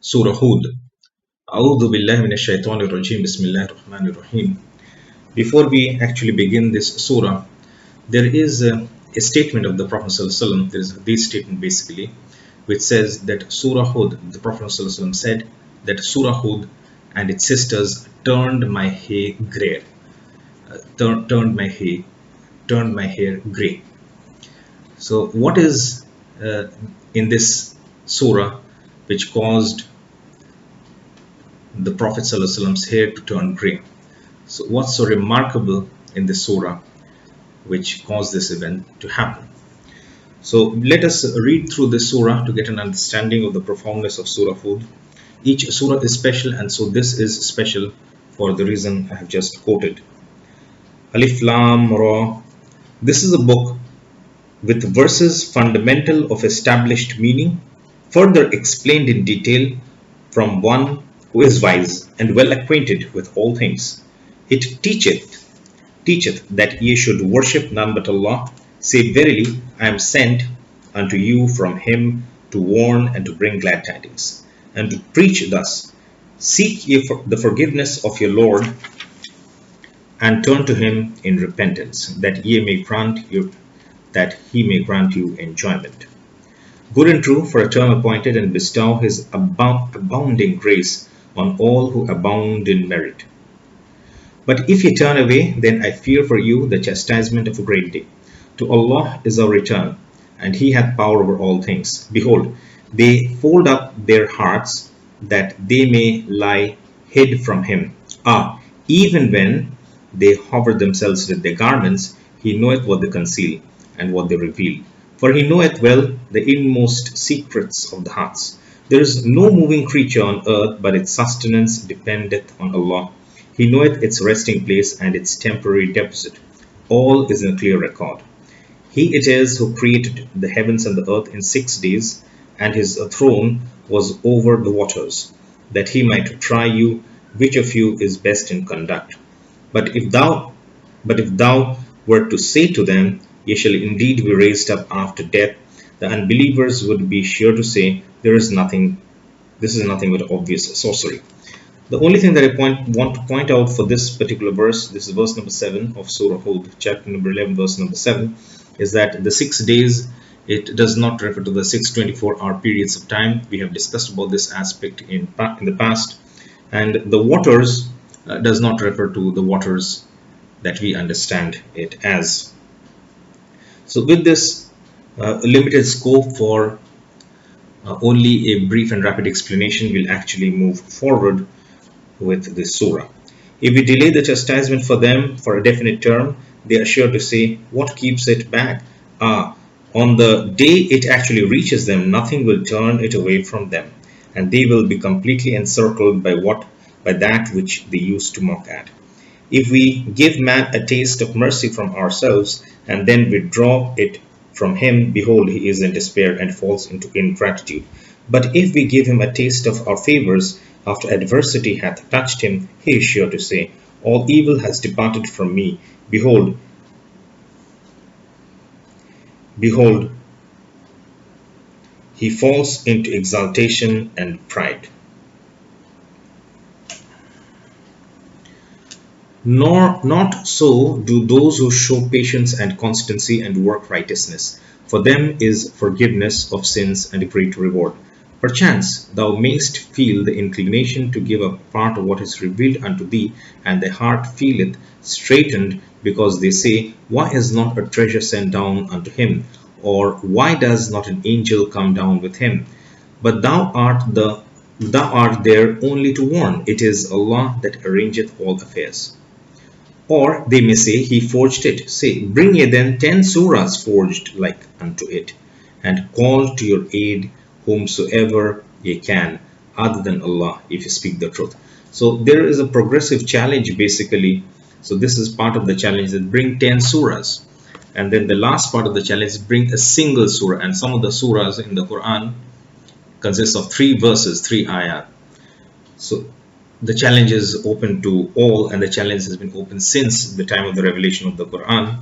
Surah Hud. A'udhu billahi minash shaitanir rajim. Bismillahir rahmanir rahim. Before we actually begin this surah, there is a statement of the Prophet ﷺ. There is a hadith statement basically, which says that Surah Hud, the Prophet ﷺ said that Surah Hud and its sisters turned my hair grey, turned my hair grey. So, what is uh, in this surah which caused the Prophet ﷺ's hair to turn grey? So, what's so remarkable in this surah which caused this event to happen? So, let us read through this surah to get an understanding of the profoundness of Surah Hud. Each surah is special, and so this is special for the reason I have just quoted. Alif Lam Ra. This is a book with verses fundamental of established meaning, further explained in detail from one who is wise and well acquainted with all things. It teacheth that ye should worship none but Allah. Say, verily, I am sent unto you from Him to warn and to bring glad tidings, and to preach thus. Seek ye the forgiveness of your Lord, and turn to Him in repentance, that He may grant you enjoyment. Good and true for a term appointed, and bestow His abounding grace on all who abound in merit. But if ye turn away, then I fear for you the chastisement of a great day. To Allah is our return, and He hath power over all things. Behold, they fold up their hearts, that they may lie hid from Him. Even when they hover themselves with their garments, He knoweth what they conceal, and what they reveal. For He knoweth well the inmost secrets of the hearts. There is no moving creature on earth, but its sustenance dependeth on Allah. He knoweth its resting place and its temporary deposit. All is in a clear record. He it is who created the heavens and the earth in 6 days, and His throne was over the waters, that He might try you, which of you is best in conduct. But if thou wert to say to them, Ye shall indeed be raised up after death, the unbelievers would be sure to say, this is nothing but obvious sorcery. The only thing that I want to point out for this particular verse, this is verse number 7 of Surah Hud, chapter number 11, verse number 7, is that the 6 days, it does not refer to the 624-hour periods of time. We have discussed about this aspect in the past. And the waters does not refer to the waters that we understand it as. So with this limited scope for only a brief and rapid explanation, we'll actually move forward with this surah. If we delay the chastisement for them for a definite term, they are sure to say, what keeps it back? On the day it actually reaches them, nothing will turn it away from them, and they will be completely encircled by that which they used to mock at. If we give man a taste of mercy from ourselves, and then withdraw it from him, behold, he is in despair and falls into ingratitude. But if we give him a taste of our favors, after adversity hath touched him, he is sure to say, all evil has departed from me. Behold, he falls into exaltation and pride. Not so do those who show patience and constancy and work righteousness. For them is forgiveness of sins and a great reward. Perchance thou mayst feel the inclination to give up part of what is revealed unto thee, and thy heart feeleth straitened, because they say, why is not a treasure sent down unto him? Or why does not an angel come down with him? But thou art there only to warn. It is Allah that arrangeth all affairs. Or they may say, he forged it. Say, bring ye then 10 surahs forged like unto it, and call to your aid whomsoever ye can, other than Allah, if you speak the truth. So there is a progressive challenge basically. So this is part of the challenge, that bring 10 surahs. And then the last part of the challenge is bring a single surah. And some of the surahs in the Quran consist of 3 verses, 3 ayat. So the challenge is open to all, and the challenge has been open since the time of the revelation of the Quran,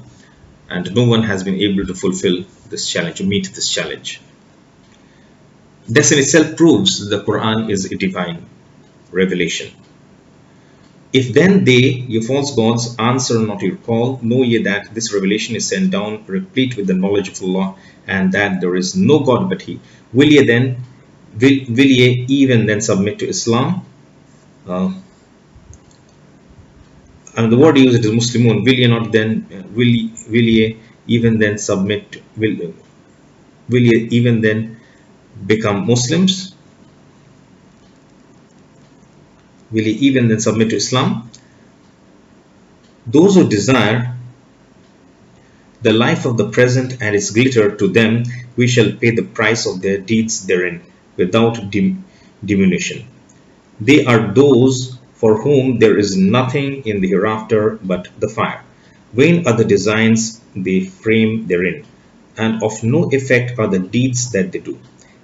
and no one has been able to fulfill this challenge, to meet this challenge. This in itself proves the Quran is a divine revelation. If then they, your false gods, answer not your call, know ye that this revelation is sent down replete with the knowledge of Allah, and that there is no God but He. Will ye even then submit to Islam? Uh, and the word used is Muslimun. Will ye not then will ye even then submit? Will ye even then become Muslims? Will ye even then submit to Islam? Those who desire the life of the present and its glitter, to them we shall pay the price of their deeds therein, without diminution. They are those for whom there is nothing in the hereafter but the fire. Vain are the designs they frame therein, and of no effect are the deeds that they do.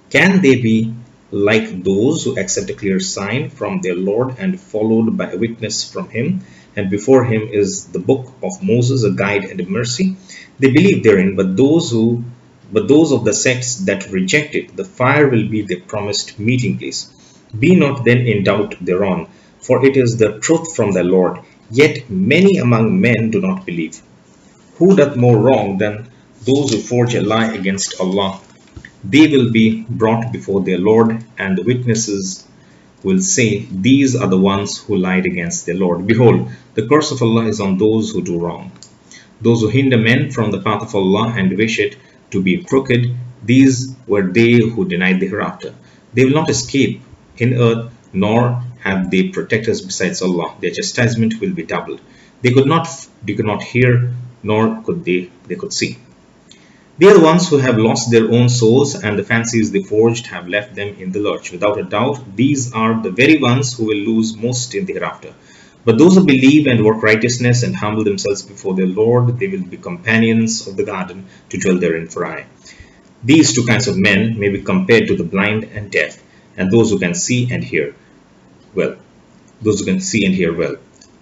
Can they be like those who accept a clear sign from their Lord and followed by a witness from Him, and before Him is the book of Moses, a guide and a mercy? They believe therein, but those of the sects that reject it, the fire will be their promised meeting place. Be not then in doubt thereon, for it is the truth from the Lord. Yet many among men do not believe. Who doth more wrong than those who forge a lie against Allah? They will be brought before their Lord, and the witnesses will say, these are the ones who lied against their Lord. Behold, the curse of Allah is on those who do wrong. Those who hinder men from the path of Allah and wish it to be crooked, these were they who denied the hereafter. They will not escape in earth, nor have they protectors besides Allah. Their chastisement will be doubled. They could not hear, nor could they could see. They are the ones who have lost their own souls, and the fancies they forged have left them in the lurch. Without a doubt, these are the very ones who will lose most in the hereafter. But those who believe and work righteousness and humble themselves before their Lord, they will be companions of the garden to dwell therein for aye. These two kinds of men may be compared to the blind and deaf, and those who can see and hear well. Those who can see and hear well.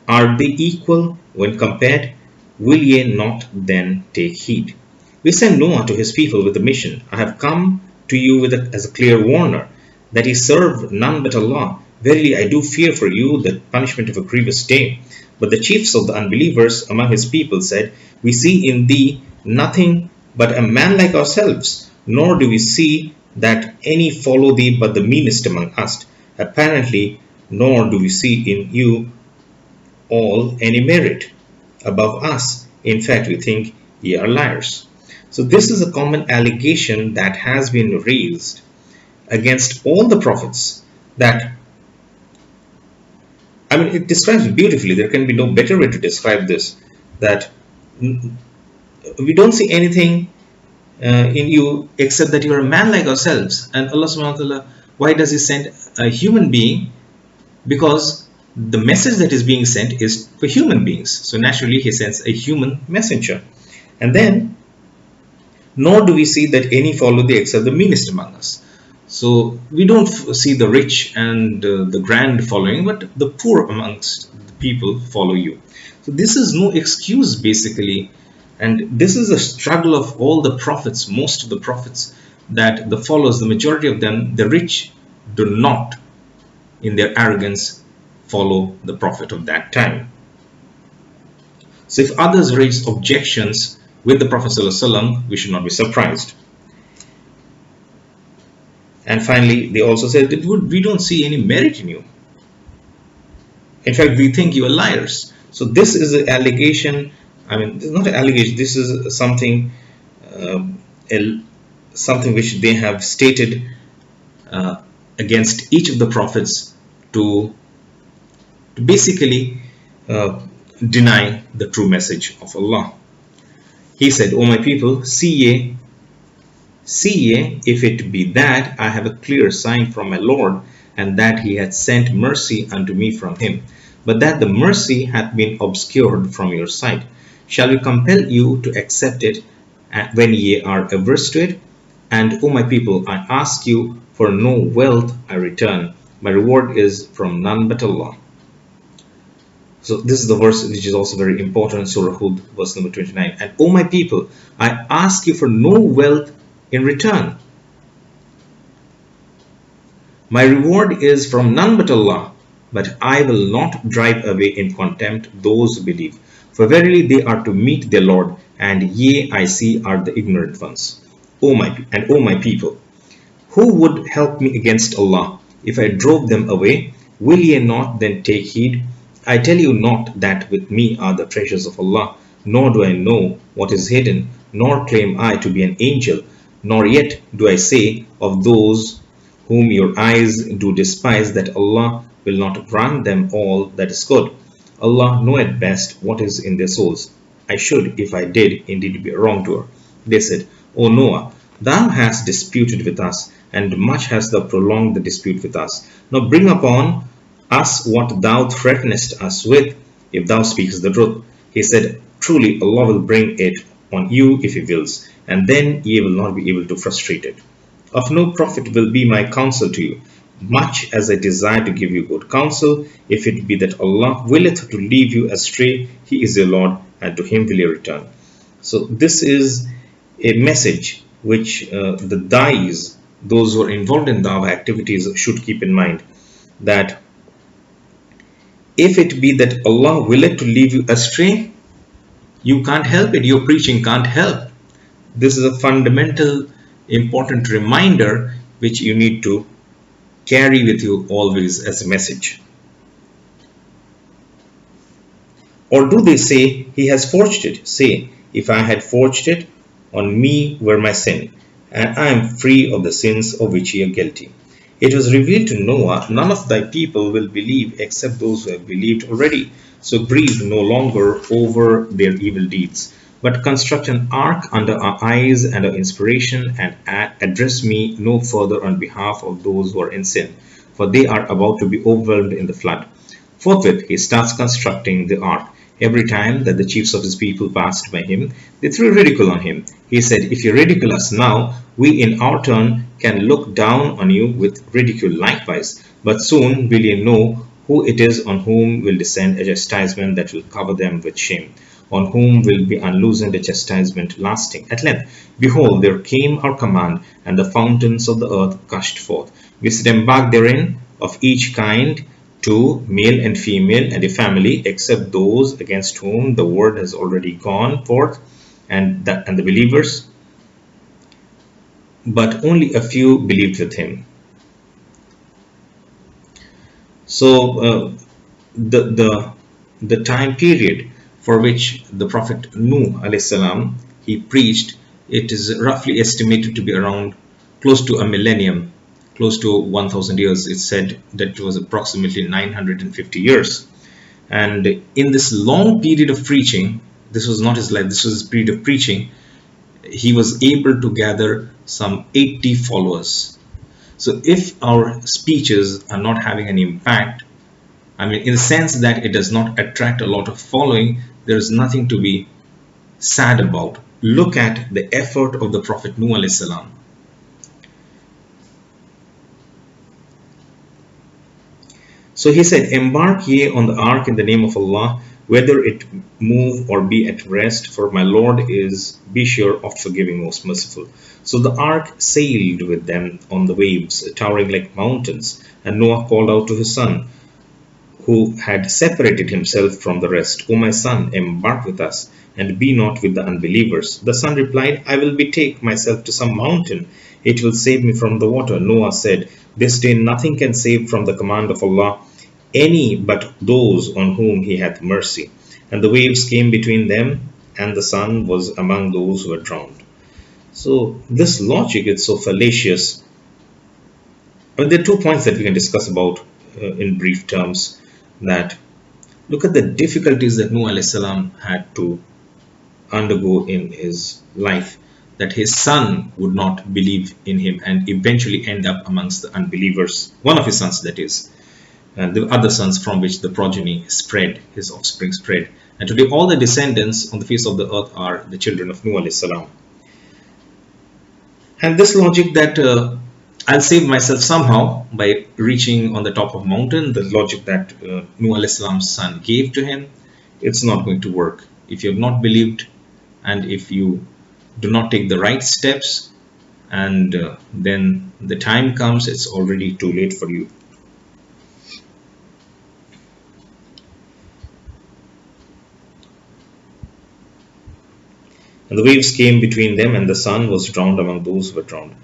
Are they equal when compared? Will ye not then take heed? We sent Noah to his people with a mission. I have come to you as a clear warner, that ye serve none but Allah. Verily, I do fear for you the punishment of a grievous day. But the chiefs of the unbelievers among his people said, we see in thee nothing but a man like ourselves, nor do we see that any follow thee but the meanest among us. Apparently, nor do we see in you all any merit above us. In fact, we think ye are liars. So this is a common allegation that has been raised against all the prophets, that it describes it beautifully. There can be no better way to describe this, that we don't see anything in you except that you are a man like ourselves. And Allah subhanahu wa ta'ala, why does He send a human being? Because the message that is being sent is for human beings. So naturally He sends a human messenger. And then, nor do we see that any follow thee except the meanest among us. So we don't see the rich and the grand following, but the poor amongst the people follow you. So this is no excuse basically, and this is a struggle of all the prophets, most of the prophets, that the followers, the majority of them, the rich, do not in their arrogance follow the prophet of that time. So if others raise objections with the Prophet ﷺ, we should not be surprised. And finally, they also said that we don't see any merit in you. In fact, we think you are liars. So this is an allegation. This is not an allegation. This is something, something which they have stated against each of the prophets to basically deny the true message of Allah. He said, O my people, see ye, if it be that I have a clear sign from my Lord, and that He hath sent mercy unto me from Him, but that the mercy hath been obscured from your sight. Shall we compel you to accept it when ye are averse to it? And, O my people, I ask you for no wealth I return. My reward is from none but Allah. So this is the verse which is also very important, Surah Huwd, verse number 29. And, O my people, I ask you for no wealth in return. My reward is from none but Allah, but I will not drive away in contempt those who believe. For verily they are to meet their Lord, and ye I see are the ignorant ones. O my people, who would help me against Allah? If I drove them away, will ye not then take heed? I tell you not that with me are the treasures of Allah, nor do I know what is hidden, nor claim I to be an angel, nor yet do I say of those whom your eyes do despise that Allah will not grant them all that is good. Allah knoweth best what is in their souls. I should, if I did, indeed be a wrongdoer. They said, O Noah, thou hast disputed with us, and much hast thou prolonged the dispute with us. Now bring upon us what thou threatenest us with, if thou speakest the truth. He said, Truly Allah will bring it on you if He wills, and then ye will not be able to frustrate it. Of no profit will be my counsel to you, much as I desire to give you good counsel, if it be that Allah willeth to leave you astray, He is your Lord, and to Him will you return. So this is a message which the dais, those who are involved in Dawah activities, should keep in mind, that if it be that Allah willeth to leave you astray, you can't help it. Your preaching can't help. This is a fundamental, important reminder which you need to carry with you always as a message. Or do they say, He has forged it? Say, if I had forged it, on me were my sin, and I am free of the sins of which ye are guilty. It was revealed to Noah, none of thy people will believe except those who have believed already. So grieve no longer over their evil deeds, but construct an ark under our eyes and our inspiration, and address me no further on behalf of those who are in sin, for they are about to be overwhelmed in the flood. Forthwith he starts constructing the ark. Every time that the chiefs of his people passed by him, they threw ridicule on him. He said, If you ridicule us now, we in our turn can look down on you with ridicule likewise. But soon will ye know who it is on whom will descend a chastisement that will cover them with shame, on whom will be unloosened a chastisement lasting. At length, behold, there came our command, and the fountains of the earth gushed forth. We said, Embark therein of each kind, two, male and female, and a family, except those against whom the word has already gone forth, and the believers, but only a few believed with him. So the time period for which the Prophet Nuh alayhi salam he preached, it is roughly estimated to be around close to a millennium, close to 1000 years. It's said that it was approximately 950 years. And in this long period of preaching, this was not his life, this was his period of preaching, he was able to gather some 80 followers. So if our speeches are not having an impact, I mean, in the sense that it does not attract a lot of following, there is nothing to be sad about. Look at the effort of the Prophet Nuh alayhi salam. So he said, Embark ye on the ark in the name of Allah, whether it move or be at rest, for my Lord is, be sure, oft forgiving, most merciful. So the ark sailed with them on the waves, towering like mountains, and Noah called out to his son, who had separated himself from the rest, O my son, embark with us, and be not with the unbelievers. The son replied, I will betake myself to some mountain. It will save me from the water. Noah said, This day nothing can save from the command of Allah any but those on whom He hath mercy. And the waves came between them, and the son was among those who were drowned. So this logic is so fallacious. There are 2 points that we can discuss about in brief terms. That look at the difficulties that Nuh alayhi salam had to undergo in his life, that his son would not believe in him and eventually end up amongst the unbelievers. One of his sons, that is, and the other sons from which the progeny spread, his offspring spread. And today all the descendants on the face of the earth are the children of Nuh alayhi salam. And this logic that I'll save myself somehow by reaching on the top of a mountain, the logic that Nuh alayhi salam's son gave to him, it's not going to work. If you have not believed, and if you do not take the right steps, and then the time comes, it's already too late for you. And the waves came between them, and the sun was drowned among those who were drowned.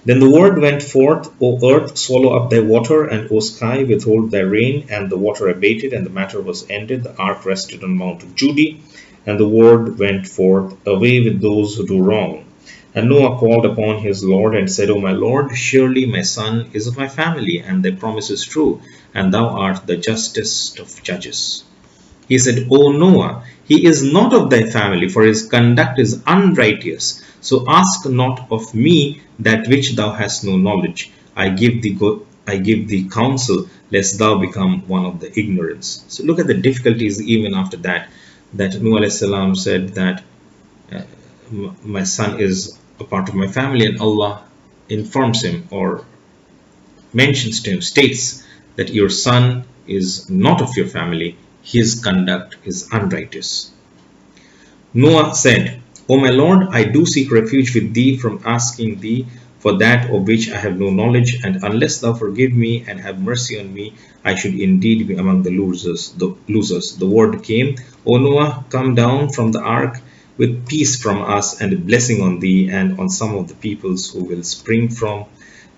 Then the word went forth, O earth, swallow up thy water, and O sky, withhold thy rain. And the water abated, and the matter was ended. The ark rested on Mount of Judah, and the word went forth, away with those who do wrong. And Noah called upon his Lord and said, O my Lord, surely my son is of my family, and thy promise is true, and thou art the justest of judges. He said, O Noah, he is not of thy family, for his conduct is unrighteous. So ask not of me that which thou hast no knowledge. I give thee counsel, lest thou become one of the ignorance. So look at the difficulties even after that. That Noah alayhi salam said that my son is a part of my family, and Allah informs him or mentions to him, states that your son is not of your family, his conduct is unrighteous. Noah said, O my Lord, I do seek refuge with thee from asking thee for that of which I have no knowledge, and unless thou forgive me and have mercy on me, I should indeed be among the losers. The word came, O Noah, come down from the ark with peace from us and a blessing on thee and on some of the peoples who will spring from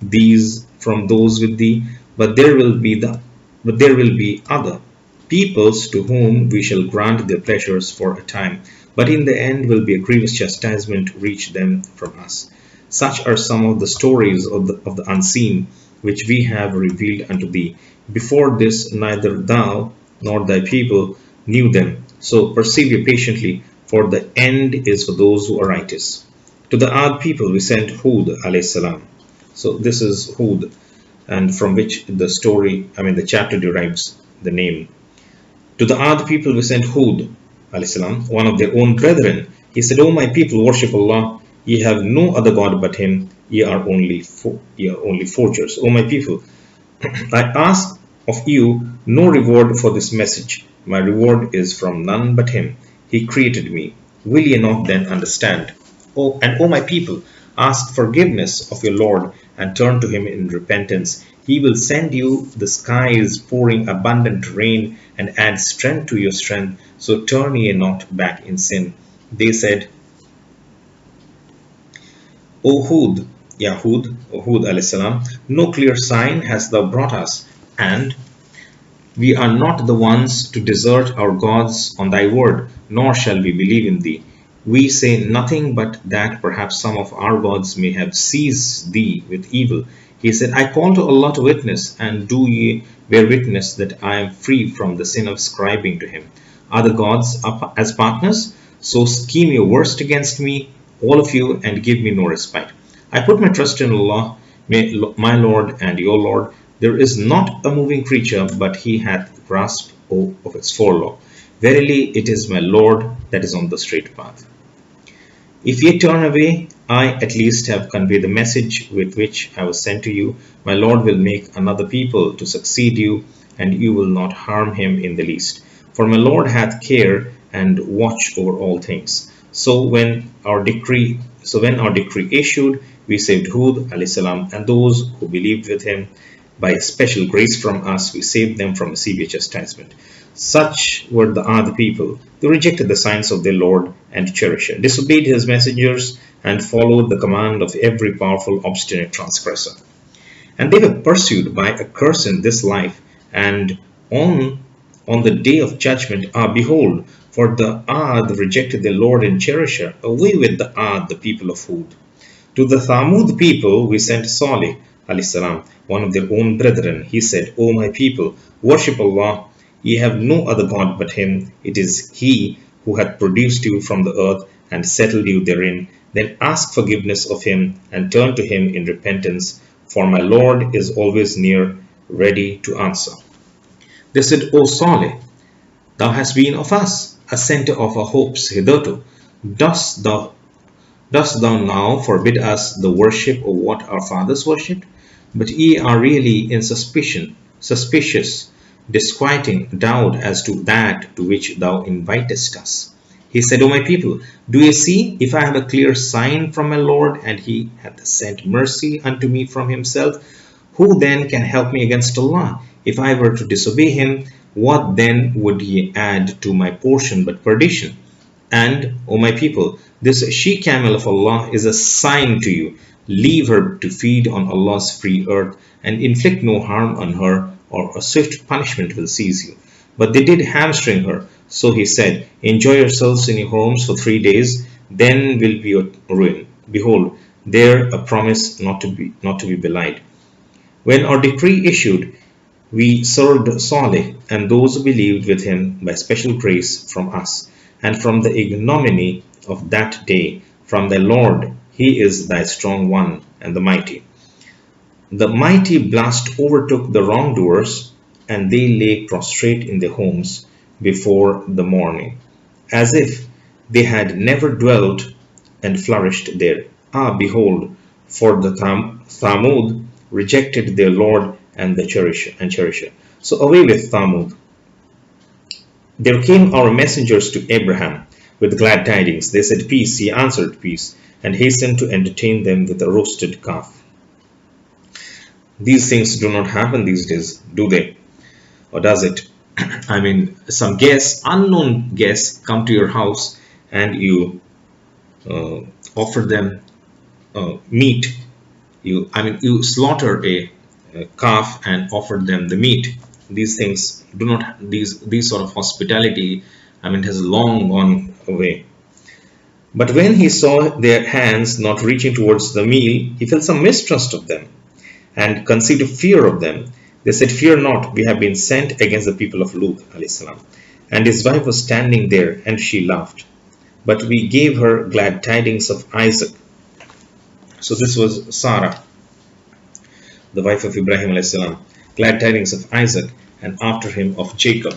those with thee, but there will be other peoples to whom we shall grant their pleasures for a time, but in the end will be a grievous chastisement reach them from us. Such are some of the stories of the unseen which we have revealed unto thee. Before this neither thou nor thy people knew them. So persevere patiently, for the end is for those who are righteous. To the Ad people we sent Huwd alayhi salam. So this is Huwd, and from which the chapter derives the name. To the Ad people we sent Huwd, salam, one of their own brethren. He said, O my people, worship Allah. Ye have no other God but Him. Ye are only forgers. O my people, I ask of you no reward for this message. My reward is from none but Him. He created me. Will ye not then understand? O my people, ask forgiveness of your Lord and turn to Him in repentance. He will send you the skies pouring abundant rain and add strength to your strength. So turn ye not back in sin. They said, O Huwd, O Huwd alayhi salam, no clear sign hast thou brought us, and we are not the ones to desert our gods on thy word, nor shall we believe in thee. We say nothing but that perhaps some of our gods may have seized thee with evil. He said, I call to Allah to witness, and do ye bear witness that I am free from the sin of ascribing to Him other gods as partners. So scheme your worst against me, all of you, and give me no respite. I put my trust in Allah, my Lord and your Lord. There is not a moving creature, but He hath grasp of its forelock. Verily, it is my Lord that is on the straight path. If ye turn away, I at least have conveyed the message with which I was sent to you. My Lord will make another people to succeed you, and you will not harm him in the least. For my Lord hath care and watch over all things. When our decree issued, we saved Huwd alayhi salam and those who believed with him. By a special grace from us, we saved them from a severe chastisement. Such were the other people. They rejected the signs of their Lord and cherisher, disobeyed his messengers, and followed the command of every powerful, obstinate transgressor. And they were pursued by a curse in this life, and on the day of judgment, behold, for the Ad rejected their Lord and cherisher, away with the Ad, the people of Huwd. To the Thamud people we sent Salih, salam, one of their own brethren. He said, O my people, worship Allah. Ye have no other God but Him. It is He who hath produced you from the earth and settled you therein. Then ask forgiveness of Him and turn to Him in repentance, for my Lord is always near, ready to answer. They said, O Salih, thou hast been of us a centre of our hopes hitherto. Dost thou now forbid us the worship of what our fathers worshipped? But ye are really in suspicious, disquieting doubt as to that to which thou invitest us. He said, O my people, do ye see, if I have a clear sign from my Lord, and he hath sent mercy unto me from himself, who then can help me against Allah? If I were to disobey him, what then would ye add to my portion but perdition? And, O my people, this she-camel of Allah is a sign to you. Leave her to feed on Allah's free earth, and inflict no harm on her, or a swift punishment will seize you. But they did hamstring her. So he said, enjoy yourselves in your homes for 3 days, then will be your ruin. Behold, there a promise not to be belied. When our decree issued, we served Saleh and those who believed with him by special grace from us, and from the ignominy of that day, from thy Lord. He is thy strong one and the mighty. The mighty blast overtook the wrongdoers, and they lay prostrate in their homes before the morning, as if they had never dwelt and flourished there. Ah, behold, for the Thamud rejected their Lord and the cherisher. So away with Thamud. There came our messengers to Abraham with glad tidings. They said, peace. He answered, peace, and hastened to entertain them with a roasted calf. These things do not happen these days, do they? Or does it? I mean, some guests, unknown guests, come to your house and you offer them meat. You slaughter a calf and offer them the meat. These things do not, these sort of hospitality, has long gone away. But when he saw their hands not reaching towards the meal, he felt some mistrust of them and conceived a fear of them. They said, fear not, we have been sent against the people of Lut alayhi salam. And his wife was standing there, and she laughed. But we gave her glad tidings of Isaac. So this was Sarah, the wife of Ibrahim alayhi salam. Glad tidings of Isaac, and after him of Jacob.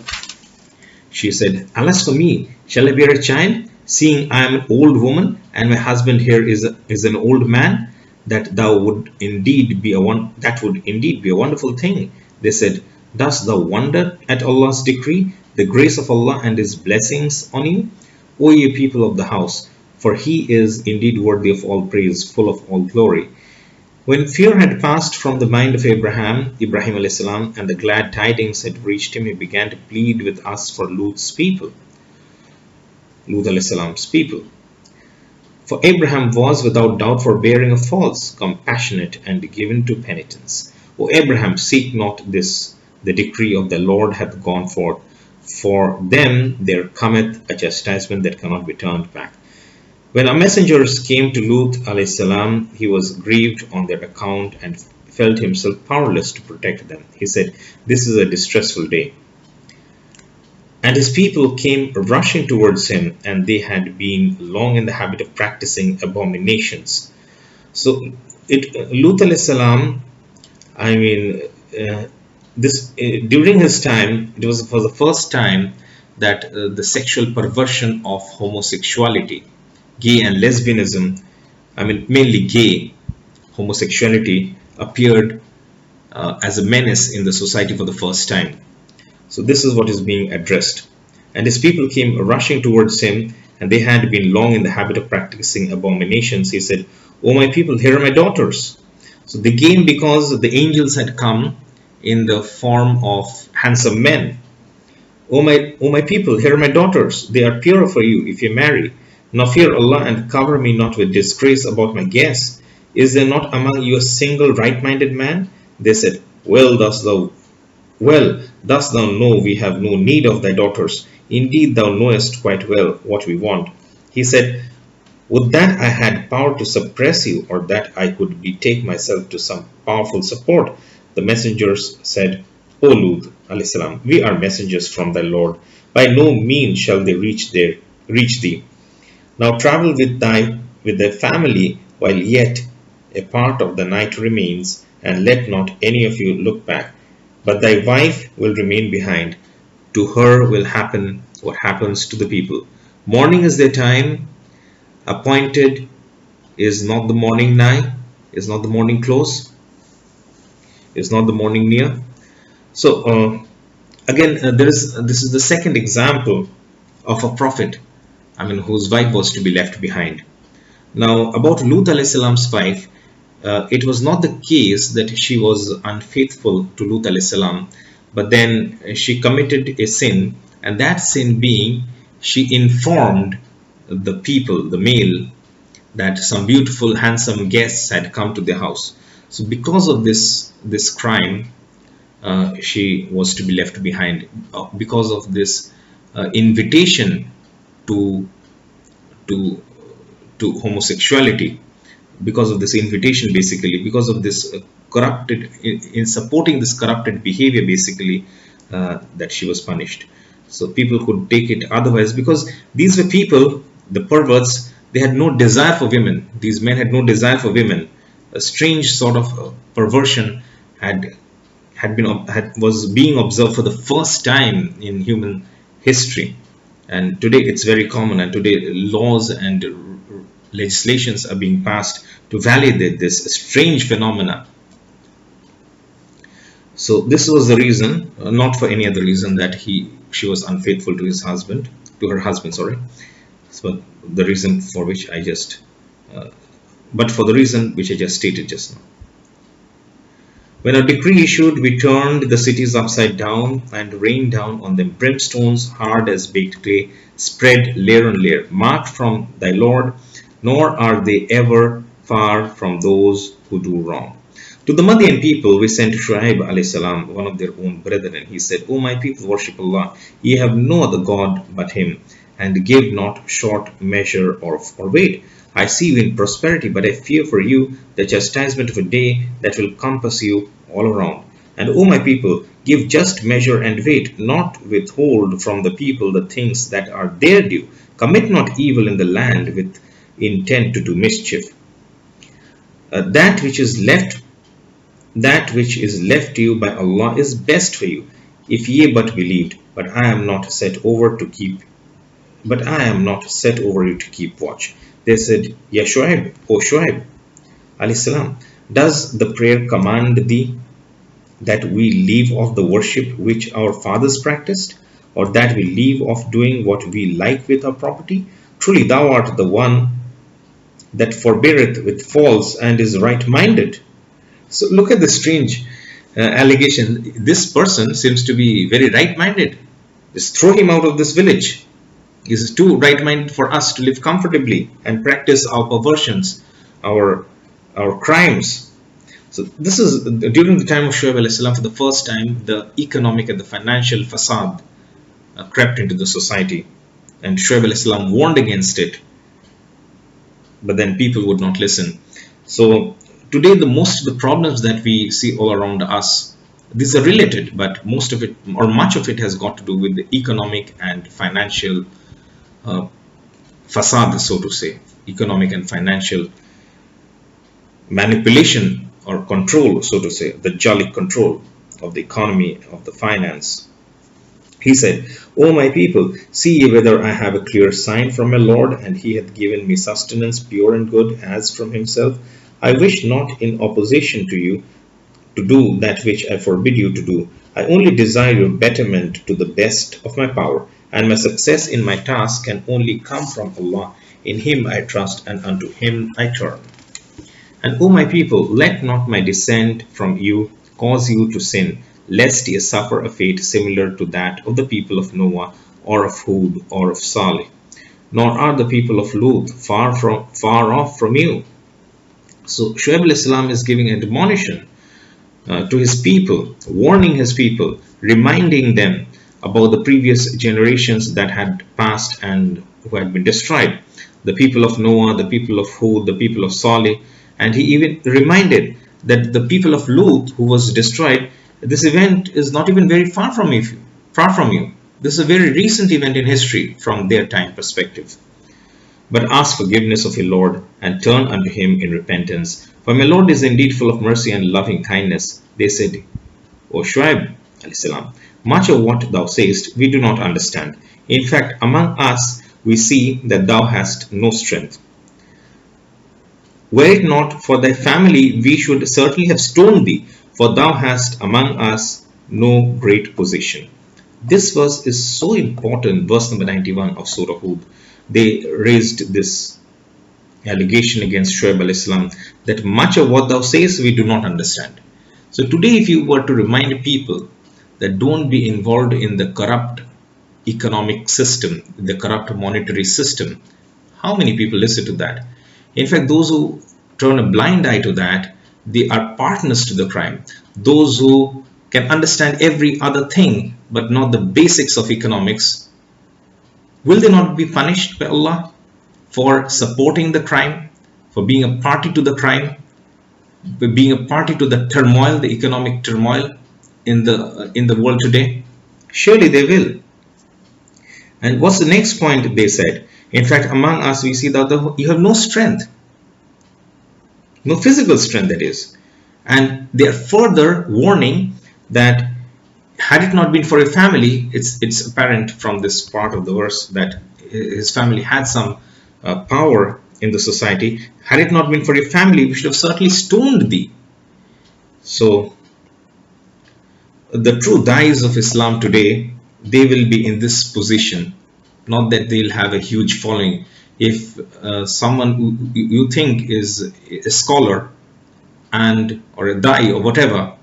She said, alas for me, shall I bear a child, seeing I am an old woman, and my husband here is an old man? That would indeed be a wonderful thing. They said, dost thou wonder at Allah's decree, the grace of Allah and his blessings on you? O ye people of the house, for he is indeed worthy of all praise, full of all glory. When fear had passed from the mind of Ibrahim alayhi salam, and the glad tidings had reached him, he began to plead with us for Lut alayhi salam's people. For Abraham was without doubt forbearing of faults, compassionate and given to penitence. O Abraham, seek not this, the decree of the Lord hath gone forth. For them there cometh a chastisement that cannot be turned back. When our messengers came to Lut alayhi salam, he was grieved on their account and felt himself powerless to protect them. He said, this is a distressful day. And his people came rushing towards him, and they had been long in the habit of practicing abominations. So, Lut alayhi salam, during his time, it was for the first time that the sexual perversion of homosexuality, gay and lesbianism, mainly gay homosexuality, appeared as a menace in the society for the first time. So this is what is being addressed. And his people came rushing towards him, and they had been long in the habit of practicing abominations. He said, O my people, here are my daughters. So they came because the angels had come in the form of handsome men. O my people, here are my daughters. They are pure for you if you marry. Now fear Allah and cover me not with disgrace about my guests. Is there not among you a single right-minded man? They said, Well, dost thou know we have no need of thy daughters. Indeed, thou knowest quite well what we want. He said, Would that I had power to suppress you, or that I could betake myself to some powerful support. The messengers said, O Lut alayhi salam, we are messengers from thy Lord. By no means shall they reach thee. Now travel with thy family while yet a part of the night remains, and let not any of you look back. But thy wife will remain behind. To her will happen what happens to the people. Morning is their time appointed. Is not the morning nigh? Is not the morning close? Is not the morning near? So again, this is the second example of a prophet whose wife was to be left behind. Now, about Lut alayhi salam's wife, it was not the case that she was unfaithful to Lut alayhi salam, but then she committed a sin, and that sin being she informed the people, the male, that some beautiful, handsome guests had come to their house. So, because of this crime, she was to be left behind. Because of this invitation to to homosexuality, because of this invitation, basically, because of this corrupted, in supporting this corrupted behavior, basically, that she was punished. So people could take it otherwise, because these were people, the perverts, they had no desire for women. These men had no desire for women. A strange sort of perversion had was being observed for the first time in human history. And today it's very common, and today laws and legislations are being passed to validate this strange phenomena. So this was the reason, not for any other reason, that she was unfaithful to her husband, sorry. So the reason for which I just, but for the reason which I just stated just now. When a decree issued, we turned the cities upside down and rained down on them brimstones hard as baked clay, spread layer on layer, marked from thy Lord, nor are they ever far from those who do wrong. To the Madian people we sent Shoaib alayhi salam, one of their own brethren. He said, O my people, worship Allah. Ye have no other God but Him, and give not short measure or weight. I see you in prosperity, but I fear for you the chastisement of a day that will compass you all around. And O my people, give just measure and weight, not withhold from the people the things that are their due. Commit not evil in the land with intent to do mischief. That which is left to you by Allah is best for you, if ye but believed. But I am not set over you to keep watch. They said, Ya Shoaib, O Shoaib alayhi salam, does the prayer command thee that we leave off the worship which our fathers practiced, or that we leave off doing what we like with our property? Truly thou art the one that forbeareth with faults and is right-minded. So look at the strange allegation. This person seems to be very right-minded. Just throw him out of this village. He is too right-minded for us to live comfortably and practice our perversions, our crimes. So this is during the time of Shoaib alayhi salam. For the first time, the economic and the financial facade crept into the society, and Shoaib alayhi salam warned against it, but then people would not listen. So today, the most of the problems that we see all around us, these are related, but most of it, or much of it, has got to do with the economic and financial facade, so to say, economic and financial manipulation or control, so to say, the jolly control of the economy, of the finance. He said, O my people, see ye whether I have a clear sign from my Lord, and He hath given me sustenance pure and good as from Himself. I wish not in opposition to you to do that which I forbid you to do. I only desire your betterment to the best of my power, and my success in my task can only come from Allah. In Him I trust, and unto Him I turn. And O my people, let not my descent from you cause you to sin, lest ye suffer a fate similar to that of the people of Noah, or of Huwd, or of Salih. Nor are the people of Lut far off from you. So Shoaib alayhi salam is giving admonition to his people, warning his people, reminding them about the previous generations that had passed and who had been destroyed. The people of Noah, the people of Huwd, the people of Salih, and he even reminded that the people of Lut who was destroyed, this event is not even very far from you. This is a very recent event in history from their time perspective. But ask forgiveness of your Lord and turn unto Him in repentance. For my Lord is indeed full of mercy and loving kindness. They said, O Shoaib alayhi salam, much of what thou sayest we do not understand. In fact, among us we see that thou hast no strength. Were it not for thy family, we should certainly have stoned thee, for thou hast among us no great position. This verse is so important, verse number 91 of Surah Huwd, they raised this allegation against Shoaib al-Islam that much of what thou says we do not understand. So today if you were to remind people that don't be involved in the corrupt economic system, the corrupt monetary system, how many people listen to that? In fact, those who turn a blind eye to that, they are partners to the crime. Those who can understand every other thing but not the basics of economics, will they not be punished by Allah for supporting the crime, for being a party to the crime, for being a party to the turmoil, the economic turmoil in the world today? Surely they will. And what's the next point they said? In fact, among us, we see that you have no strength, no physical strength, that is. And they are further warning that had it not been for your family, it's apparent from this part of the verse that his family had some power in the society. Had it not been for your family, we should have certainly stoned thee. So the true dais of Islam today, they will be in this position, not that they'll have a huge following. If someone who you think is a scholar and or a dai or whatever,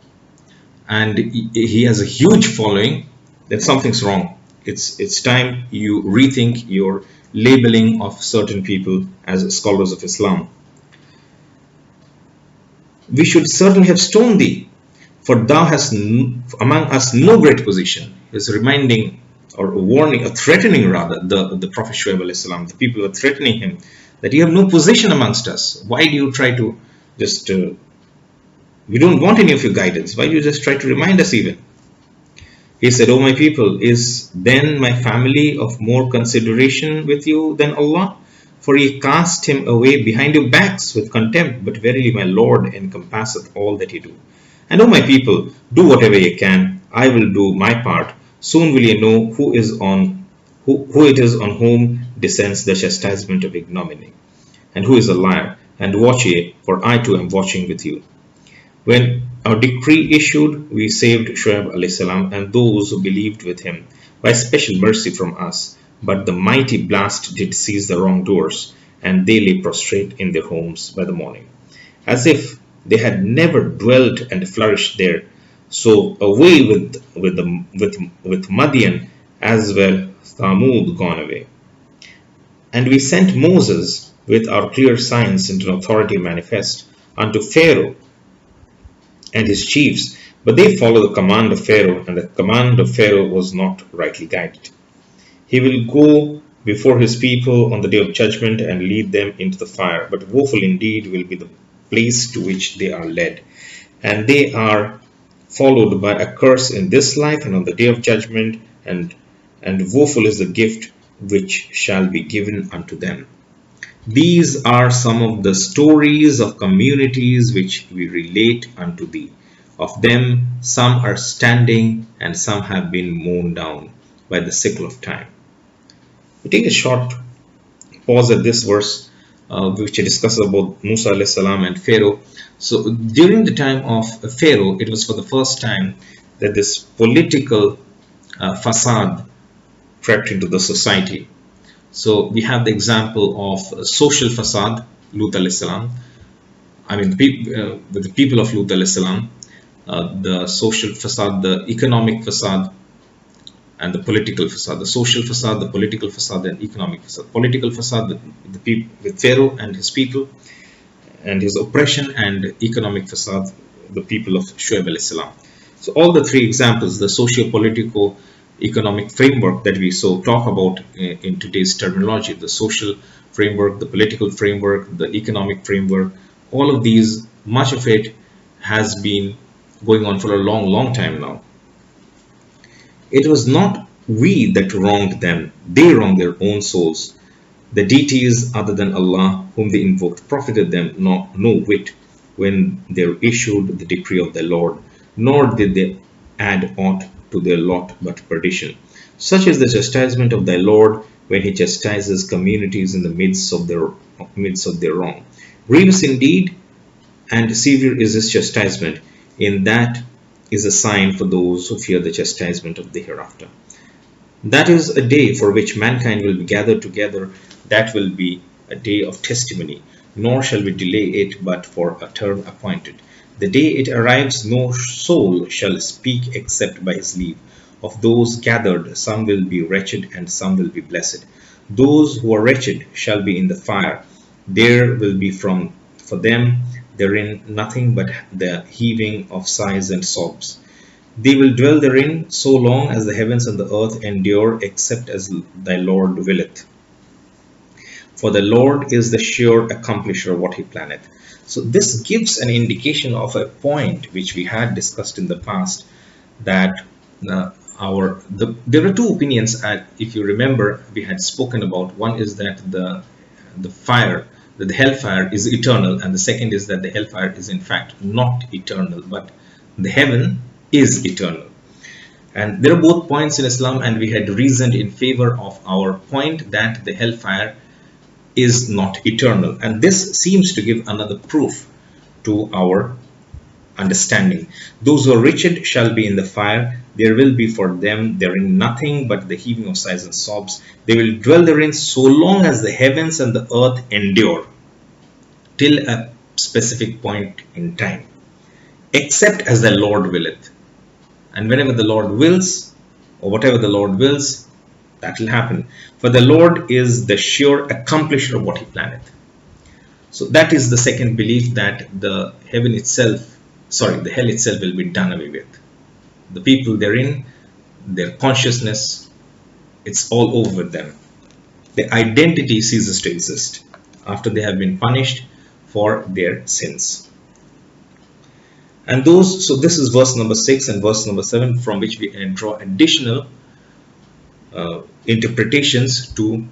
and he has a huge following, then something's wrong. It's time you rethink your labeling of certain people as scholars of Islam. We should certainly have stoned thee, for thou hast among us no great position. He's reminding or warning or threatening rather the Prophet Shoaib alayhi salam. The people were threatening him that you have no position amongst us. Why do you try to just we don't want any of your guidance. Why do you just try to remind us even? He said, O my people, is then my family of more consideration with you than Allah? For ye cast him away behind your backs with contempt, but verily my Lord encompasseth all that ye do. And O my people, do whatever ye can, I will do my part. Soon will ye know who it is on whom descends the chastisement of ignominy, and who is a liar, and watch ye, for I too am watching with you. When our decree issued, we saved Shoaib alayhi salam and those who believed with him by special mercy from us. But the mighty blast did seize the wrongdoers, and they lay prostrate in their homes by the morning, as if they had never dwelt and flourished there. So away with Madian, as well Thamud gone away. And we sent Moses with our clear signs and an authority manifest unto Pharaoh and his chiefs, but they followed the command of Pharaoh, and the command of Pharaoh was not rightly guided. He will go before his people on the day of judgment and lead them into the fire, but woeful indeed will be the place to which they are led, and they are followed by a curse in this life and on the day of judgment, and woeful is the gift which shall be given unto them. These are some of the stories of communities which we relate unto thee. Of them, some are standing and some have been mown down by the sickle of time. We take a short pause at this verse, which discusses about Musa alayhi salam and Pharaoh. So during the time of Pharaoh, it was for the first time that this political facade crept into the society. So we have the example of social facade, Lut alayhi salam. I mean, with the people of Lut alayhi salam, the social facade, the economic facade, and the political facade. The social facade, the political facade, and economic facade. Political facade with Pharaoh and his people and his oppression, and economic facade, the people of Shoaib alayhi salam. So all the three examples, the socio-political economic framework that we so talk about in today's terminology, the social framework, the political framework, the economic framework, all of these, much of it has been going on for a long time now. It was not we that wronged them, they wronged their own souls. The deities other than Allah whom they invoked profited them no whit when they issued the decree of their Lord, nor did they add aught to their lot but perdition. Such is the chastisement of thy Lord when he chastises communities in the midst of their wrong. Grievous indeed and severe is his chastisement. In that is a sign for those who fear the chastisement of the hereafter. That is a day for which mankind will be gathered together That will be a day of testimony, nor shall we delay it but for a term appointed. The day it arrives, no soul shall speak except by his leave. Of those gathered, some will be wretched and some will be blessed. Those who are wretched shall be in the fire. There will be for them therein nothing but the heaving of sighs and sobs. They will dwell therein so long as the heavens and the earth endure, except as thy Lord willeth. For the Lord is the sure accomplisher of what he planneth. So this gives an indication of a point which we had discussed in the past, that there were two opinions. If you remember, we had spoken about. One is that the fire, that the hellfire is eternal, and the second is that the hellfire is in fact not eternal, but the heaven is eternal. And there are both points in Islam, and we had reasoned in favor of our point that the hellfire is not eternal. And this seems to give another proof to our understanding. Those who are wretched shall be in the fire. There will be for them therein nothing but the heaving of sighs and sobs. They will dwell therein so long as the heavens and the earth endure, till a specific point in time, except as the Lord willeth. And whenever the Lord wills, or whatever the Lord wills, that will happen. For the Lord is the sure accomplisher of what he planneth. So that is the second belief, that the hell itself will be done away with. The people therein, their consciousness, it's all over with them. Their identity ceases to exist after they have been punished for their sins. And so this is verse number 6 and verse number 7, from which we can draw additional interpretations to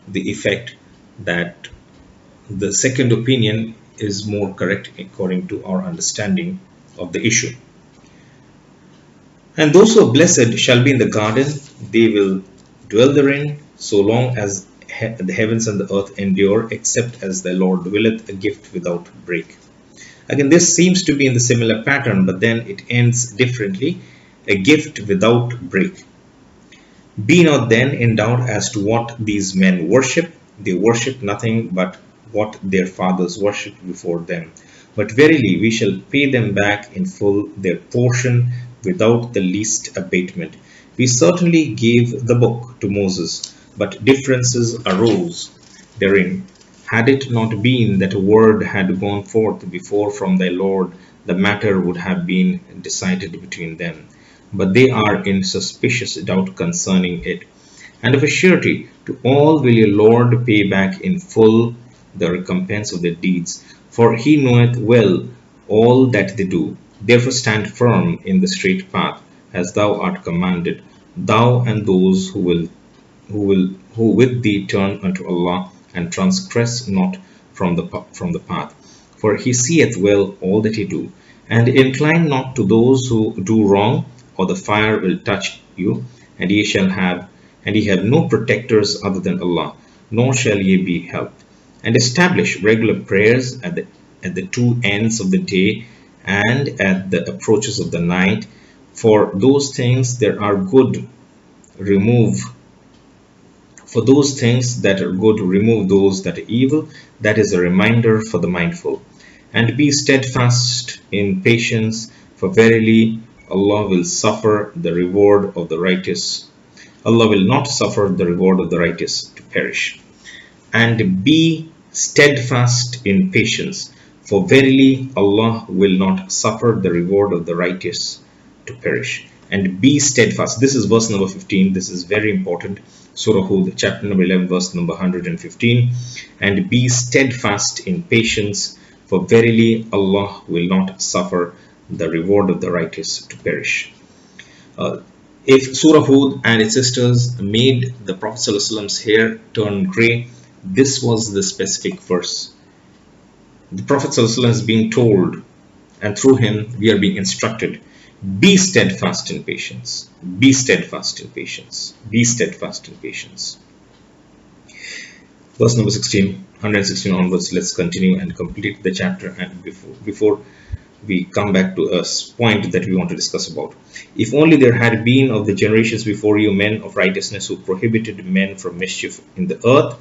the effect that the second opinion is more correct according to our understanding of the issue. And those who are blessed shall be in the garden. They will dwell therein so long as the heavens and the earth endure, except as the Lord willeth, a gift without break. Again, this seems to be in the similar pattern, but then it ends differently. A gift without break. Be not then in doubt as to what these men worship. They worship nothing but what their fathers worshipped before them. But verily we shall pay them back in full their portion without the least abatement. We certainly gave the book to Moses, but differences arose therein. Had it not been that a word had gone forth before from thy Lord, the matter would have been decided between them. But they are in suspicious doubt concerning it. And of a surety, to all will your Lord pay back in full the recompense of their deeds, for he knoweth well all that they do. Therefore stand firm in the straight path, as thou art commanded, thou and those who with thee turn unto Allah, and transgress not from the path. For he seeth well all that ye do. And incline not to those who do wrong, or the fire will touch you, and ye have no protectors other than Allah, nor shall ye be helped. And establish regular prayers at the two ends of the day and at the approaches of the night. For those things that are good, remove those that are evil. That is a reminder for the mindful. And be steadfast in patience, for verily Allah will suffer the reward of the righteous. Allah will not suffer the reward of the righteous to perish. And be steadfast in patience, for verily Allah will not suffer the reward of the righteous to perish. And be steadfast. This is verse number 15. This is very important. Surah Huwd, chapter number 11, verse number 115. And be steadfast in patience, for verily Allah will not suffer the reward of the righteous to perish. If Surah Huwd and its sisters made the Prophet ﷺ's hair turn grey, this was the specific verse. The Prophet ﷺ is being told, and through him we are being instructed, be steadfast in patience. Be steadfast in patience. Be steadfast in patience. Verse number 116 onwards, let's continue and complete the chapter. And before we come back to a point that we want to discuss about. If only there had been of the generations before you men of righteousness who prohibited men from mischief in the earth,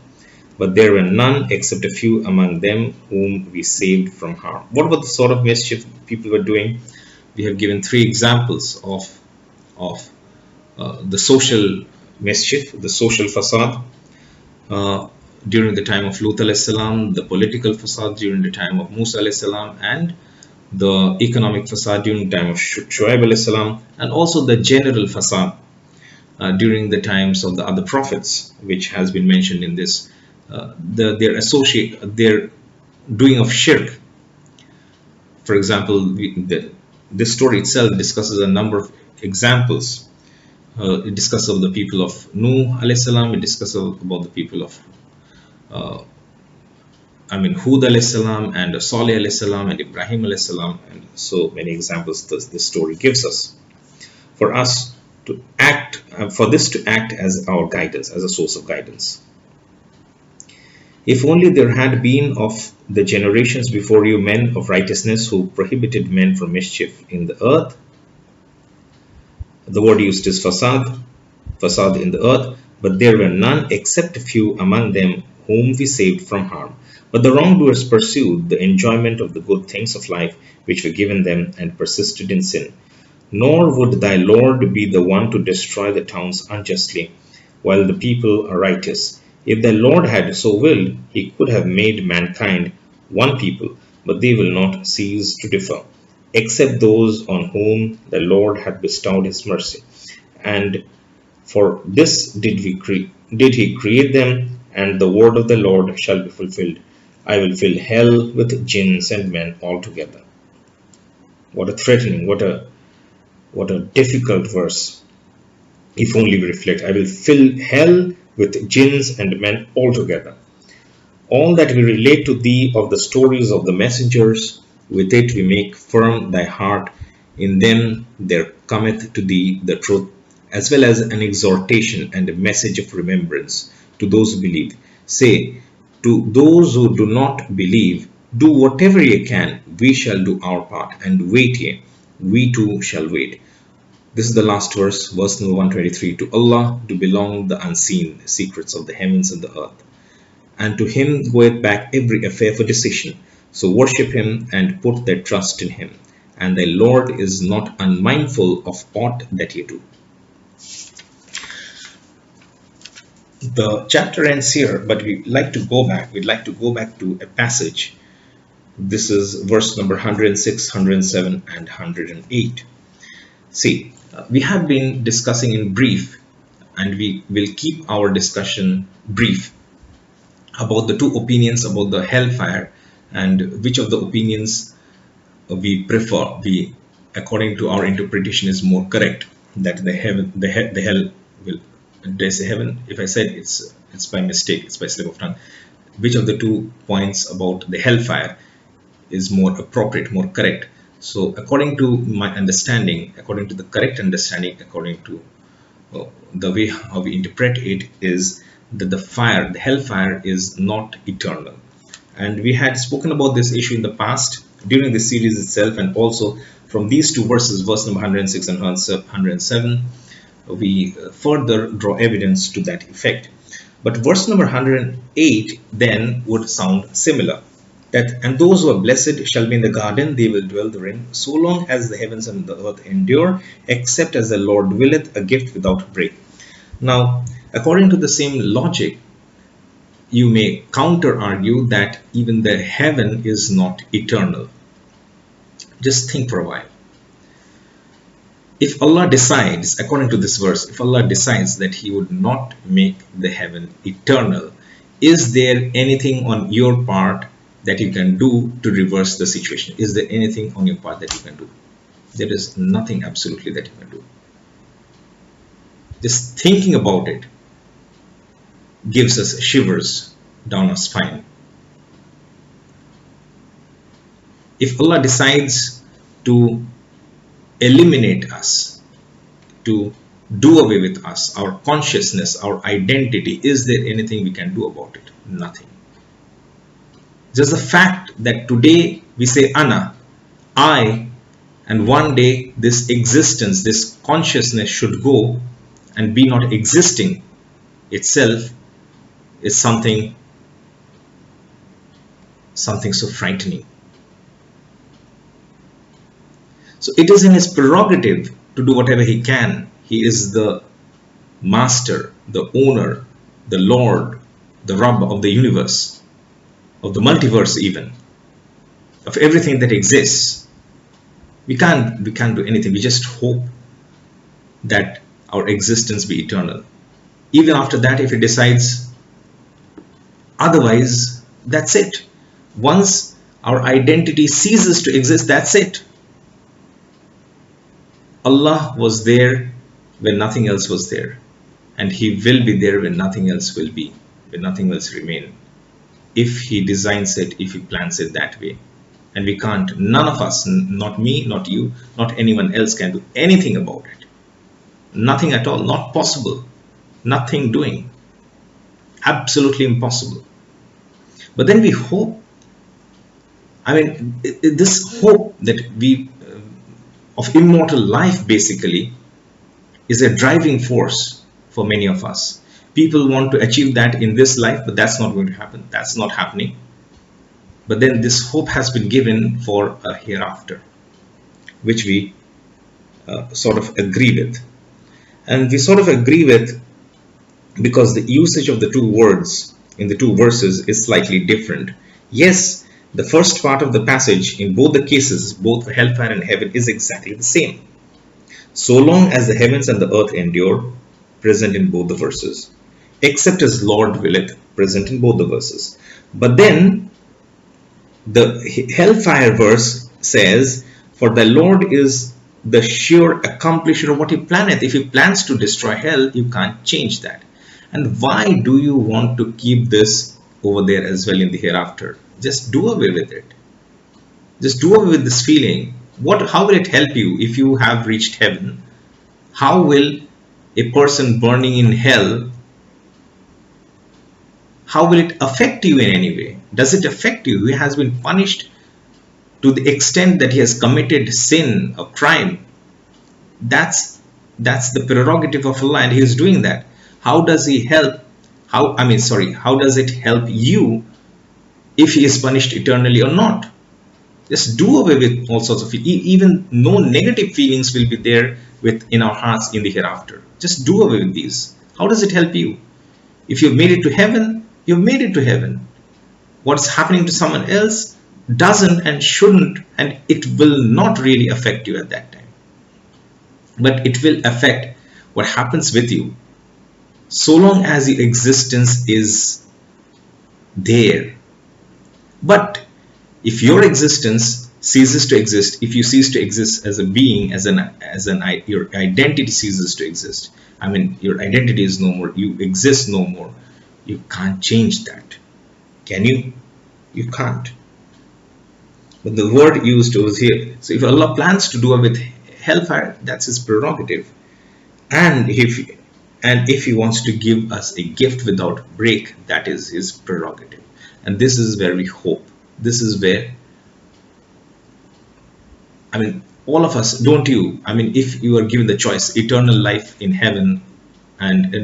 but there were none except a few among them whom we saved from harm. What was the sort of mischief people were doing? We have given three examples of the social mischief, the social fasad uh, during the time of Lut alayhi salam, the political fasad during the time of Musa alayhi salam, and the economic fasad during the time of Shoaib alayhi salam, and also the general fasad during the times of the other prophets, which has been mentioned in this. Their doing of shirk. For example, this story itself discusses a number of examples. It discusses of the people of Nuh alayhi salam. It discusses about the people of Huwd alayhi salam and Salih alayhi salam and Ibrahim alayhi salam, and so many examples this story gives us for us to act, for this to act as our guidance, as a source of guidance. If only there had been of the generations before you men of righteousness who prohibited men from mischief in the earth. The word used is fasad, fasad in the earth, but there were none except a few among them whom we saved from harm. But the wrongdoers pursued the enjoyment of the good things of life which were given them and persisted in sin. Nor would thy Lord be the one to destroy the towns unjustly, while the people are righteous. If the Lord had so willed, he could have made mankind one people, but they will not cease to differ, except those on whom the Lord hath bestowed his mercy. And for this did he create them, and the word of the Lord shall be fulfilled. I will fill hell with jinns and men altogether. What a threatening, what a difficult verse. If only we reflect, I will fill hell with jinns and men altogether. All that we relate to thee of the stories of the messengers, with it we make firm thy heart. In them there cometh to thee the truth, as well as an exhortation and a message of remembrance to those who believe. Say, to those who do not believe, do whatever ye can, we shall do our part, and wait ye, we too shall wait. This is the last verse, verse number 123. To Allah do belong the unseen secrets of the heavens and the earth, and to Him goeth back every affair for decision. So worship Him and put their trust in Him, and thy Lord is not unmindful of aught that ye do. The chapter ends here, but we'd like to go back. We'd like to go back to a passage. This is verse number 106, 107, and 108. See, we have been discussing in brief, and we will keep our discussion brief, about the two opinions about the hellfire and which of the opinions we prefer, according to our interpretation, is more correct. That the hell will. Did I say heaven? If I said it's by mistake, it's by slip of tongue. Which of the two points about the hellfire is more appropriate, more correct? So according to my understanding, according to the correct understanding, according to the way how we interpret it, is that the hellfire is not eternal. And we had spoken about this issue in the past during the series itself, and also from these two verses, verse number 106 and 107, we further draw evidence to that effect. But verse number 108 then would sound similar. That, and those who are blessed shall be in the garden, they will dwell therein, so long as the heavens and the earth endure, except as the Lord willeth, a gift without break. Now, according to the same logic, you may counter argue that even the heaven is not eternal. Just think for a while. If Allah decides, according to this verse, if Allah decides that He would not make the heaven eternal, is there anything on your part that you can do to reverse the situation? Is there anything on your part that you can do? There is nothing absolutely that you can do. Just thinking about it gives us shivers down our spine. If Allah decides to eliminate us, to do away with us, our consciousness, our identity, is there anything we can do about it? Nothing. Just the fact that today we say Ana, I, and one day this existence, this consciousness should go and be not existing itself, is something something so frightening. So it is in his prerogative to do whatever he can. He is the master, the owner, the Lord, the Rabb of the universe, of the multiverse even, of everything that exists. We can't do anything. We just hope that our existence be eternal. Even after that, if he decides otherwise, that's it. Once our identity ceases to exist, that's it. Allah was there when nothing else was there, and He will be there when nothing else will be, when nothing else remain. If He designs it, if He plans it that way. And we can't, none of us, not me, not you, not anyone else can do anything about it. Nothing at all, not possible. Nothing doing. Absolutely impossible. But then we hope, this hope that we, of immortal life basically, is a driving force for many of us. People want to achieve that in this life, but that's not going to happen. That's not happening. But then this hope has been given for a hereafter, which we sort of agree with. And we sort of agree with because the usage of the two words in the two verses is slightly different. Yes, the first part of the passage in both the cases, both hellfire and heaven, is exactly the same. So long as the heavens and the earth endure, present in both the verses, except as Lord willeth, present in both the verses. But then the hellfire verse says, for the Lord is the sure accomplisher of what He planneth. If He plans to destroy hell, you can't change that. And why do you want to keep this over there as well in the hereafter? Just do away with it. Just do away with this feeling. How will it help you if you have reached heaven? How will a person burning in hell, how will it affect you in any way? Does it affect you? He has been punished to the extent that he has committed sin or crime. That's the prerogative of Allah, and He is doing that. How does He help? How does it help you if He is punished eternally or not? Just do away with all sorts of, even no negative feelings will be there in our hearts in the hereafter. Just do away with these. How does it help you? If you've made it to heaven, you've made it to heaven. What's happening to someone else doesn't and shouldn't, and it will not really affect you at that time. But it will affect what happens with you so long as your existence is there. But if your existence ceases to exist, if you cease to exist as a being, your identity ceases to exist. Your identity is no more. You exist no more. You can't change that. Can you? You can't. But the word used was here. So if Allah plans to do away with hellfire, that's His prerogative. And if He wants to give us a gift without break, that is His prerogative. And this is where we hope. This is where, all of us, don't you? If you are given the choice, eternal life in heaven and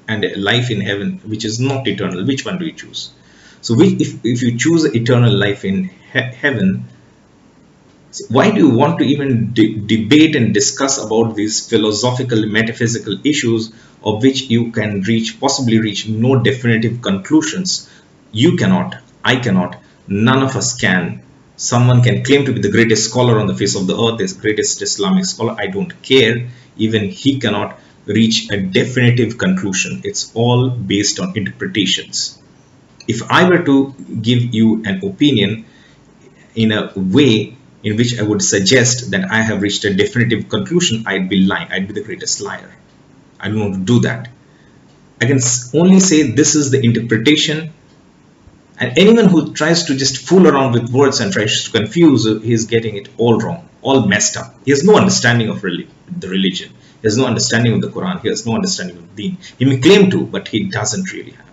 a life in heaven which is not eternal, which one do you choose? So if you choose eternal life in heaven, why do you want to even debate and discuss about these philosophical, metaphysical issues of which you can possibly reach no definitive conclusions? You cannot, I cannot, none of us can. Someone can claim to be the greatest scholar on the face of the earth, the greatest Islamic scholar. I don't care. Even he cannot reach a definitive conclusion. It's all based on interpretations. If I were to give you an opinion in a way in which I would suggest that I have reached a definitive conclusion, I'd be lying. I'd be the greatest liar. I don't want to do that. I can only say this is the interpretation. And anyone who tries to just fool around with words and tries to confuse, he's getting it all wrong, all messed up. He has no understanding of the religion. He has no understanding of the Quran. He has no understanding of the Deen. He may claim to, but he doesn't really have.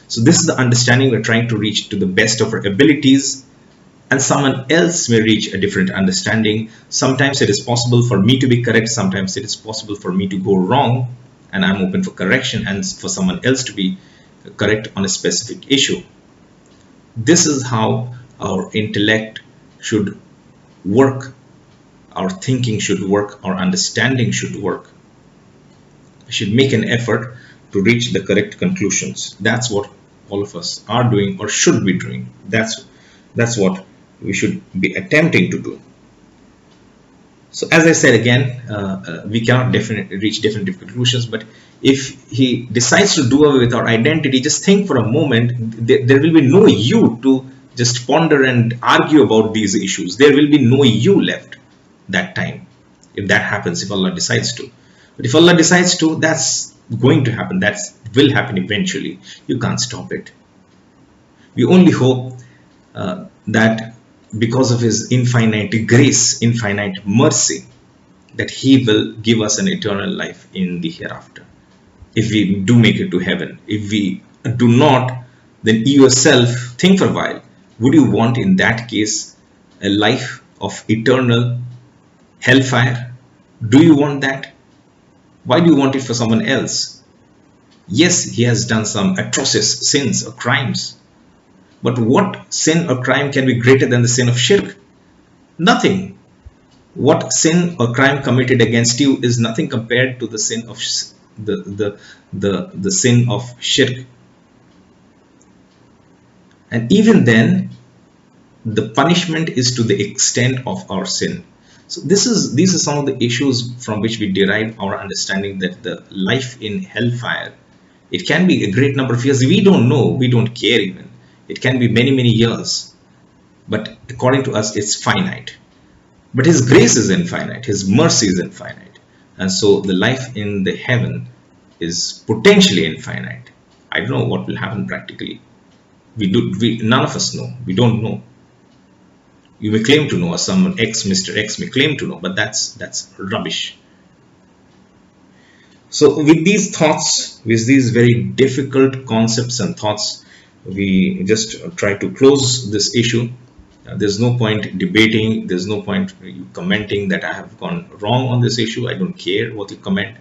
So this is the understanding we're trying to reach to the best of our abilities. And someone else may reach a different understanding. Sometimes it is possible for me to be correct. Sometimes it is possible for me to go wrong. And I'm open for correction and for someone else to be correct on a specific issue. This is how our intellect should work, our thinking should work, our understanding should work. We should make an effort to reach the correct conclusions. That's what all of us are doing or should be doing. That's what we should be attempting to do. So as I said again, we cannot reach definitive conclusions, but if he decides to do away with our identity, just think for a moment, there will be no you to just ponder and argue about these issues. There will be no you left that time, if that happens, if Allah decides to. But if Allah decides to, that's going to happen. That will happen eventually. You can't stop it. We only hope that because of His infinite grace, infinite mercy, that He will give us an eternal life in the hereafter. If we do make it to heaven. If we do not, then you yourself think for a while. Would you want in that case a life of eternal hellfire? Do you want that? Why do you want it for someone else? Yes, he has done some atrocious sins or crimes. But what sin or crime can be greater than the sin of shirk? Nothing. What sin or crime committed against you is nothing compared to the sin of the sin of shirk. And even then, the punishment is to the extent of our sin. So these are some of the issues from which we derive our understanding that the life in hellfire, it can be a great number of years. We don't know, we don't care even. It can be many, many years. But according to us, it's finite. But His grace is infinite, His mercy is infinite. And so the life in the heaven is potentially infinite. I don't know what will happen practically. None of us know. We don't know. You may claim to know, or someone X, Mr. X may claim to know, but that's rubbish. So with these thoughts, with these very difficult concepts and thoughts, we just try to close this issue. There's no point debating, there's no point you commenting that I have gone wrong on this issue. I don't care what you comment,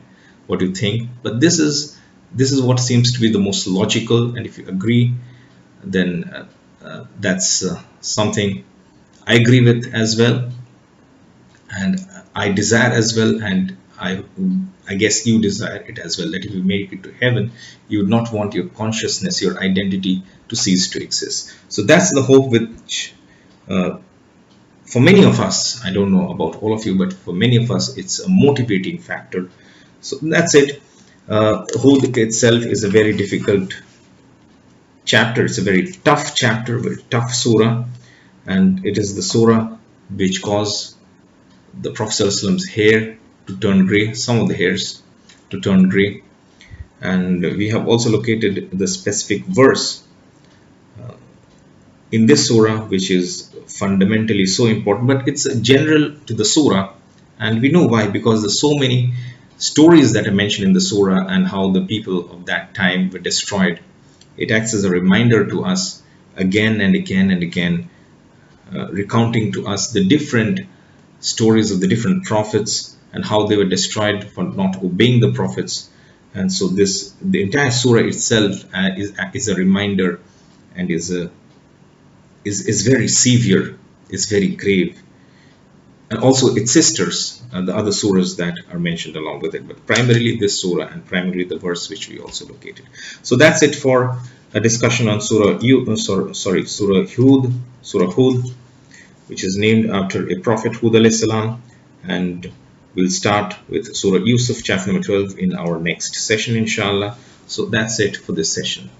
what you think, but this is what seems to be the most logical, and if you agree, then that's something I agree with as well, and I desire as well, and I guess you desire it as well, that if you make it to heaven, you would not want your consciousness, your identity to cease to exist. So that's the hope which for many of us, I don't know about all of you, but for many of us, it's a motivating factor. So that's it. Huwd itself is a very difficult chapter. It's a very tough chapter, very tough surah, and it is the surah which caused the Prophet ﷺ's hair to turn grey, some of the hairs to turn grey. And we have also located the specific verse in this surah which is fundamentally so important, but it's general to the surah, and we know why, because there's so many stories that are mentioned in the surah and how the people of that time were destroyed. It acts as a reminder to us again and again and again, recounting to us the different stories of the different prophets and how they were destroyed for not obeying the prophets. And so the entire surah itself is a reminder, and is very severe, is very grave, and also its sisters, the other surahs that are mentioned along with it, but primarily this surah and primarily the verse which we also located. So that's it for a discussion on Surah Huwd, which is named after a prophet, Huwd alayhi salam, and we'll start with Surah Yusuf, chapter number 12, in our next session, inshallah. So that's it for this session.